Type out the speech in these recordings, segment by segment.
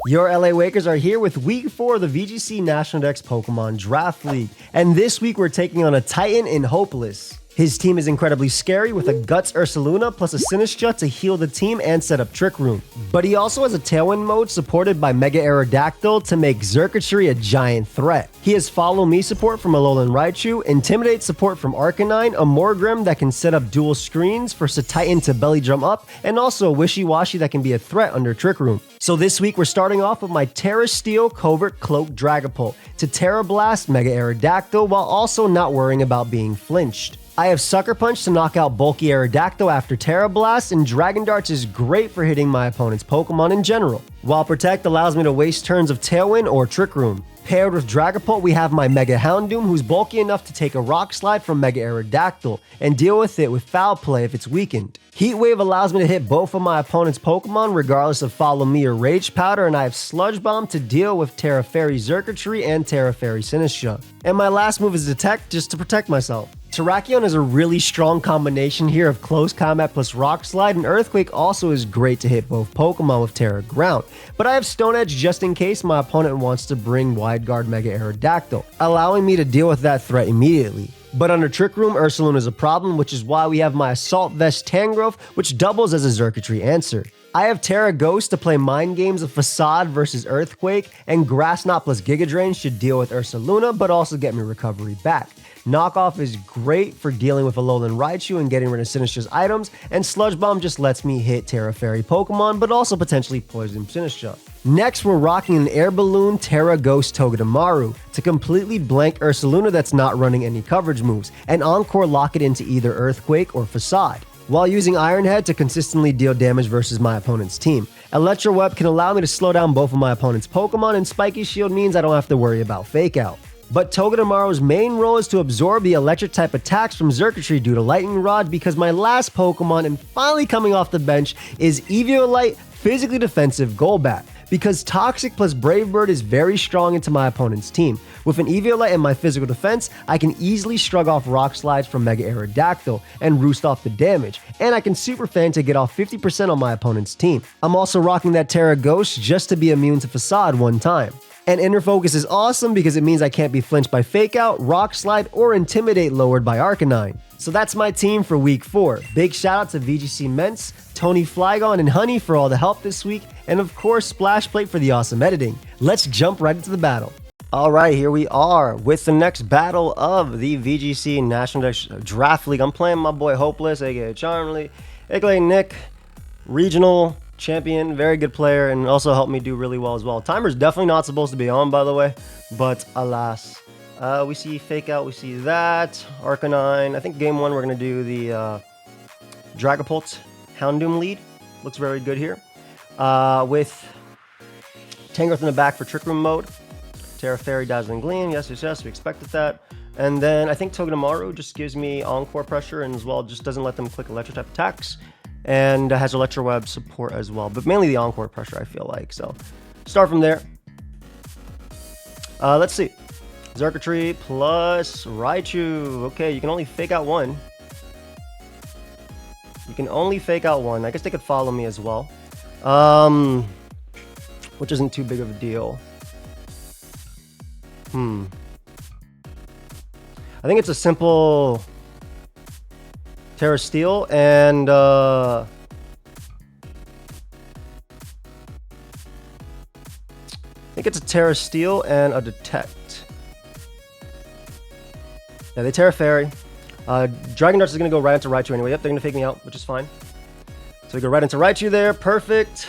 Your LA Wakers are here with week 4 of the VGC National Dex Pokemon Draft League, and this week we're taking on a Titan in Hopeless. His team is incredibly scary with a Guts Ursaluna plus a Sinistcha to heal the team and set up Trick Room. But he also has a Tailwind mode supported by Mega Aerodactyl to make Xurkitree a giant threat. He has Follow Me support from Alolan Raichu, Intimidate support from Arcanine, a Morgrim that can set up dual screens for Titan to belly drum up, and also a Wishy-Washy that can be a threat under Trick Room. So this week we're starting off with my Terra Steel Covert Cloak Dragapult to Terra Blast Mega Aerodactyl while also not worrying about being flinched. I have Sucker Punch to knock out bulky Aerodactyl after Terra Blast, and Dragon Darts is great for hitting my opponent's Pokemon in general, while Protect allows me to waste turns of Tailwind or Trick Room. Paired with Dragapult, we have my Mega Houndoom, who's bulky enough to take a Rock Slide from Mega Aerodactyl and deal with it with Foul Play if it's weakened. Heat Wave allows me to hit both of my opponent's Pokemon regardless of Follow Me or Rage Powder, and I have Sludge Bomb to deal with Terra Fairy Xurkitree and Terra Fairy Sinistcha. And my last move is Detect, just to protect myself. Terrakion is a really strong combination here of Close Combat plus Rock Slide, and Earthquake also is great to hit both Pokemon with Terra Ground. But I have Stone Edge just in case my opponent wants to bring Wide Guard Mega Aerodactyl, allowing me to deal with that threat immediately. But under Trick Room, Ursaluna is a problem, which is why we have my Assault Vest Tangrowth, which doubles as a Xurkitree answer. I have Terra Ghost to play Mind Games of Facade versus Earthquake, and Grass Knot plus Giga Drain should deal with Ursaluna, but also get me recovery back. Knockoff is great for dealing with Alolan Raichu and getting rid of Sinistcha's items, and Sludge Bomb just lets me hit Terra Fairy Pokemon, but also potentially poison Sinistcha. Next, we're rocking an Air Balloon Terra Ghost Togedemaru to completely blank Ursaluna that's not running any coverage moves, and Encore lock it into either Earthquake or Facade, while using Iron Head to consistently deal damage versus my opponent's team. Electro Web can allow me to slow down both of my opponent's Pokemon, and Spiky Shield means I don't have to worry about Fake Out. But Togedemaru's main role is to absorb the electric type attacks from Xurkitree due to Lightning Rod, because my last Pokemon and finally coming off the bench is Eviolite Physically Defensive Golbat, because Toxic plus Brave Bird is very strong into my opponent's team. With an Eviolite in my physical defense, I can easily shrug off Rock Slides from Mega Aerodactyl and roost off the damage, and I can Super Fan to get off 50% on my opponent's team. I'm also rocking that Terra Ghost just to be immune to Facade one time. And Inner Focus is awesome because it means I can't be flinched by Fake Out, Rock Slide, or Intimidate lowered by Arcanine. So that's my team for week 4. Big shout out to VGC Ments, Tony Flygon, and Honey for all the help this week, and of course Splash Plate for the awesome editing. Let's jump right into the battle. Alright, here we are with the next battle of the VGC National Dex Draft League. I'm playing my boy Hopeless, aka Charmly, aka Nick, regional champion, very good player, and also helped me do really well as well. Timer's definitely not supposed to be on, by the way, but alas. We see Fake Out, we see that, Arcanine. I think game 1 we're going to do the Dragapult Houndoom lead. Looks very good here. With Tangrowth in the back for Trick Room mode. Terra Fairy, Dazzling Gleam, yes, we expected that. And then I think Togedemaru just gives me Encore pressure, and as well just doesn't let them click Electro type attacks. And has Electro Web support as well, but mainly the Encore pressure, I feel like. So start from there. Let's see. Xurkitree plus Raichu. Okay, you can only Fake Out one. You can only Fake Out one. I guess they could Follow Me as well, which isn't too big of a deal. I think it's a simple Terra Steel and I think it's a Terra Steel and a Detect. Yeah, they Terra Fairy. Dragon Darts is going to go right into Raichu anyway. Yep, they're going to fake me out, which is fine. So we go right into Raichu there. Perfect.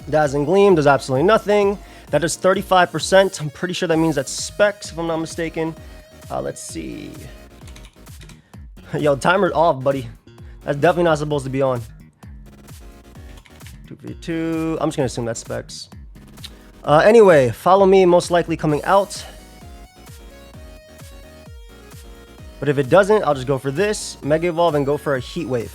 Dazzling Gleam does absolutely nothing. That does 35%. I'm pretty sure that means that's Specs, if I'm not mistaken. Let's see. Yo, timer's off, buddy. That's definitely not supposed to be on. 2v2. I'm just going to assume that's Specs. Anyway, Follow Me most likely coming out. But if it doesn't, I'll just go for this. Mega Evolve and go for a Heat Wave.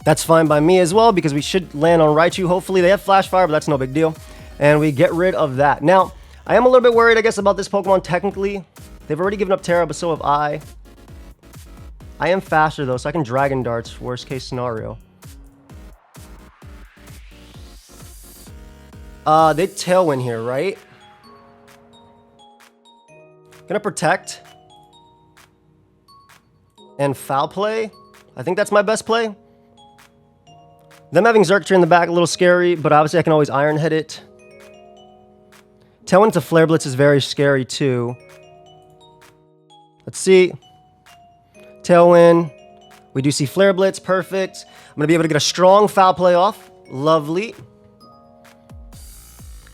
That's fine by me as well, because we should land on Raichu. Hopefully they have Flash Fire, but that's no big deal. And we get rid of that. Now, I am a little bit worried, I guess, about this Pokemon technically. They've already given up Terra, but so have I. I am faster, though, so I can Dragon Darts, worst case scenario. They Tailwind here, right? Gonna Protect. And Foul Play. I think that's my best play. Them having Xerxtree in the back, a little scary, but obviously I can always Iron Head it. Tailwind to Flare Blitz is very scary too. Let's see. Tailwind. We do see Flare Blitz, perfect. I'm gonna be able to get a strong Foul Play off. Lovely.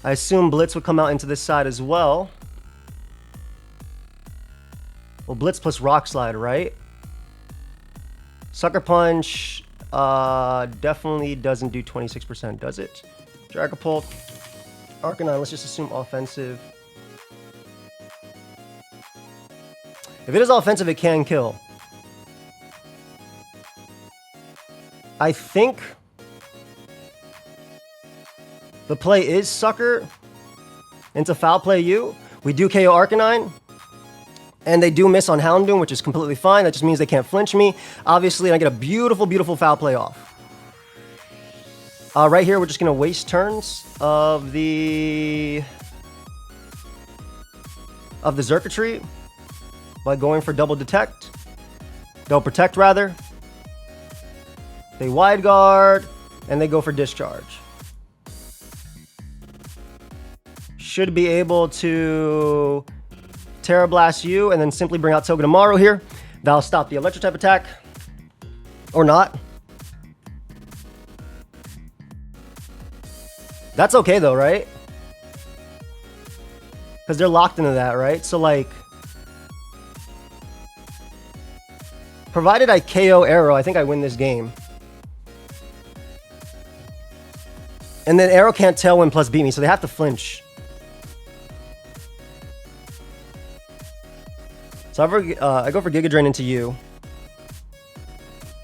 I assume Blitz would come out into this side as well. Well, Blitz plus Rock Slide, right? Sucker Punch definitely doesn't do 26%, does it? Dragapult. Arcanine, let's just assume offensive. If it is offensive, it can kill. I think the play is Sucker into Foul Play you. We do KO Arcanine. And they do miss on Houndoom, which is completely fine. That just means they can't flinch me. Obviously, I get a beautiful, beautiful Foul Play off. Right here, we're just going to waste turns of the Xerxtree by going for Double Protect, rather. They Wide Guard, and they go for Discharge. Should be able to Terra Blast you, and then simply bring out Togedemaru here. That'll stop the Electric type attack. Or not. That's okay though, right? Because they're locked into that, right? So like, provided I KO Arrow, I think I win this game. And then Arrow can't Tailwind plus beat me, so they have to flinch. So I go for Giga Drain into you.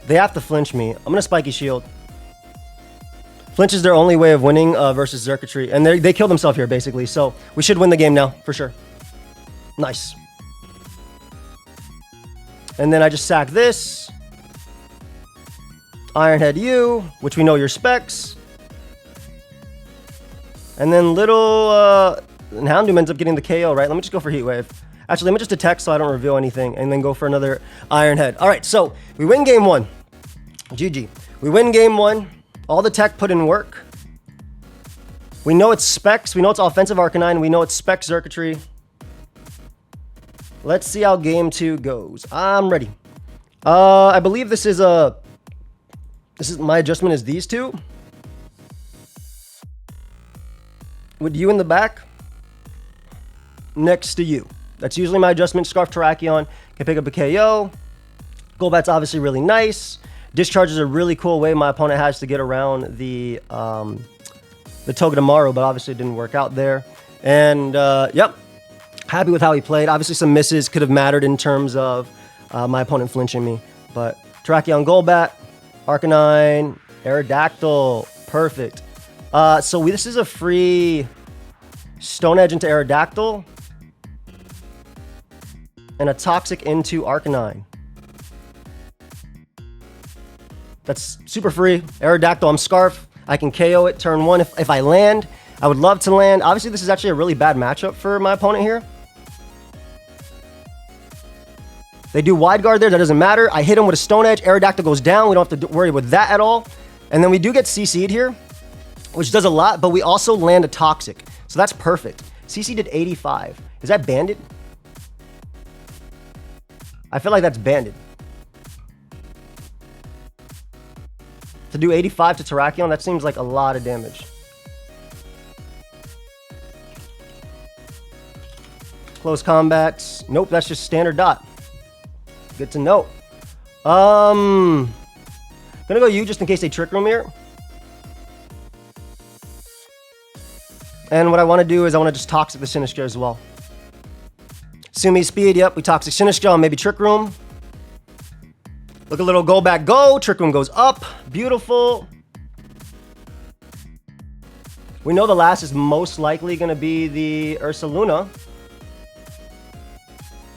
They have to flinch me. I'm going to Spiky Shield. Flinch is their only way of winning versus Xerxtree. And they kill themselves here, basically. So we should win the game now, for sure. Nice. And then I just sack this. Iron Head you, which we know your specs. And then little Houndoom ends up getting the KO, right? Let me just go for Heat Wave. Actually, let me just detect so I don't reveal anything, and then go for another Iron Head. All right, so we win game one. GG. We win game one. All the tech put in work. We know it's specs. We know it's offensive Arcanine. We know it's spec Xerxtree. Let's see how game two goes. I'm ready. I believe this is my adjustment is these two. With you in the back next to you. That's usually my adjustment. Scarf Terrakion can pick up a KO. Golbat's obviously really nice. Discharge is a really cool way my opponent has to get around the Togedemaru, but obviously it didn't work out there. And yep, happy with how he played. Obviously some misses could have mattered in terms of my opponent flinching me. But Terrakion, Golbat, Arcanine, Aerodactyl, perfect. So this is a free Stone Edge into Aerodactyl. And a Toxic into Arcanine. That's super free. Aerodactyl, I'm Scarf. I can KO it turn one if I land. I would love to land. Obviously, this is actually a really bad matchup for my opponent here. They do Wide Guard there. That doesn't matter. I hit him with a Stone Edge. Aerodactyl goes down. We don't have to worry with that at all. And then we do get CC'd here, which does a lot, but we also land a Toxic. So that's perfect. CC did 85. Is that banded? I feel like that's banded. To do 85 to Terrakion, that seems like a lot of damage. Close combat. Nope, that's just standard dot. Good to know. Gonna go you just in case they Trick Room here. And what I want to do is I want to just Toxic the Sinistcha as well. Sumi Speed, yep, we Toxic Sinistcha on maybe Trick Room. Look a little Golbat go. Trick Room goes up. Beautiful. We know the last is most likely going to be the Ursaluna.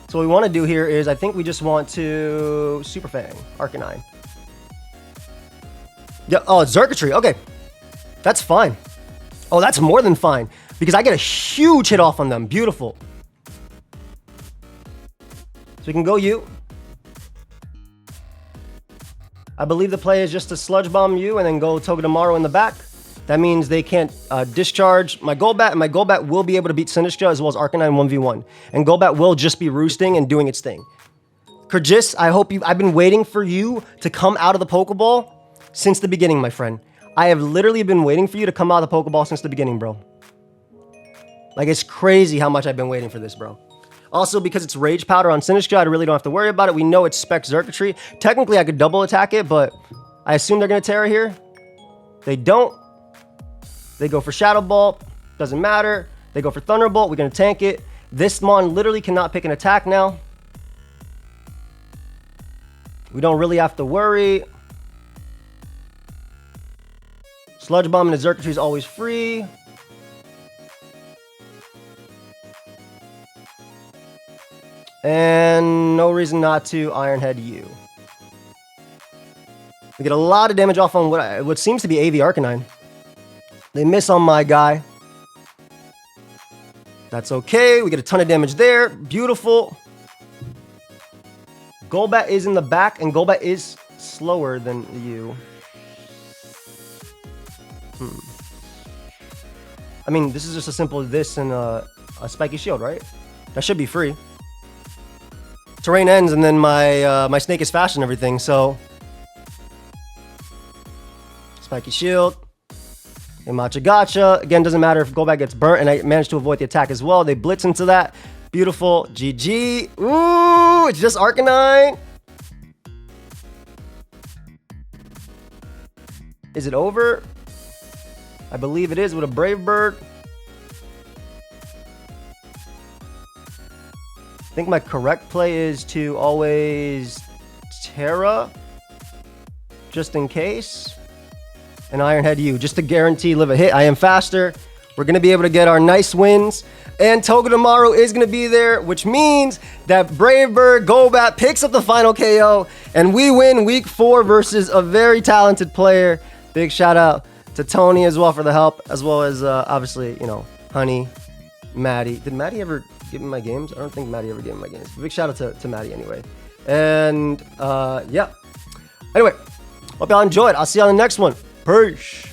So what we want to do here is I think we just want to Super Fang, Arcanine. Yeah, oh, Xerxtree. Okay. That's fine. Oh, that's more than fine because I get a huge hit off on them. Beautiful. So we can go you. I believe the play is just to sludge bomb you and then go Togedemaru in the back. That means they can't discharge my Golbat, and my Golbat will be able to beat Sinistcha as well as Arcanine 1v1. And Golbat will just be roosting and doing its thing. Kyrgyz, I've been waiting for you to come out of the Pokeball since the beginning, my friend. I have literally been waiting for you to come out of the Pokeball since the beginning, bro. Like, it's crazy how much I've been waiting for this, bro. Also, because it's Rage Powder on Sinistcha, I really don't have to worry about it. We know it's Spec Circuitry. Technically, I could double attack it, but I assume they're going to Terra here. They don't. They go for Shadow Ball. Doesn't matter. They go for Thunderbolt. We're going to tank it. This Mon literally cannot pick an attack now. We don't really have to worry. Sludge Bomb and the Circuitry is always free. And no reason not to Iron Head you. We get a lot of damage off on what seems to be AV Arcanine. They miss on my guy. That's okay. We get a ton of damage there. Beautiful. Golbat is in the back, and Golbat is slower than you. I mean, this is just a simple this and a Spiky Shield, right? That should be free. Terrain ends, and then my snake is fast and everything, so... Spiky Shield. They Matcha Gotcha. Again, doesn't matter if Golbat gets burnt, and I managed to avoid the attack as well. They blitz into that. Beautiful. GG. Ooh, it's just Arcanine. Is it over? I believe it is with a Brave Bird. I think my correct play is to always Terra, just in case. And Iron Head you, just to guarantee live a hit. I am faster. We're going to be able to get our nice wins. And Togedemaru is going to be there, which means that Brave Bird Golbat picks up the final KO. And we win week 4 versus a very talented player. Big shout out to Tony as well for the help, as well as obviously, you know, Honey, Maddie. Did Maddie ever give me my games? I don't think Maddie ever gave me my games. Big shout out to Maddie anyway. And yeah. Anyway, hope y'all enjoyed. I'll see you on the next one. Peace.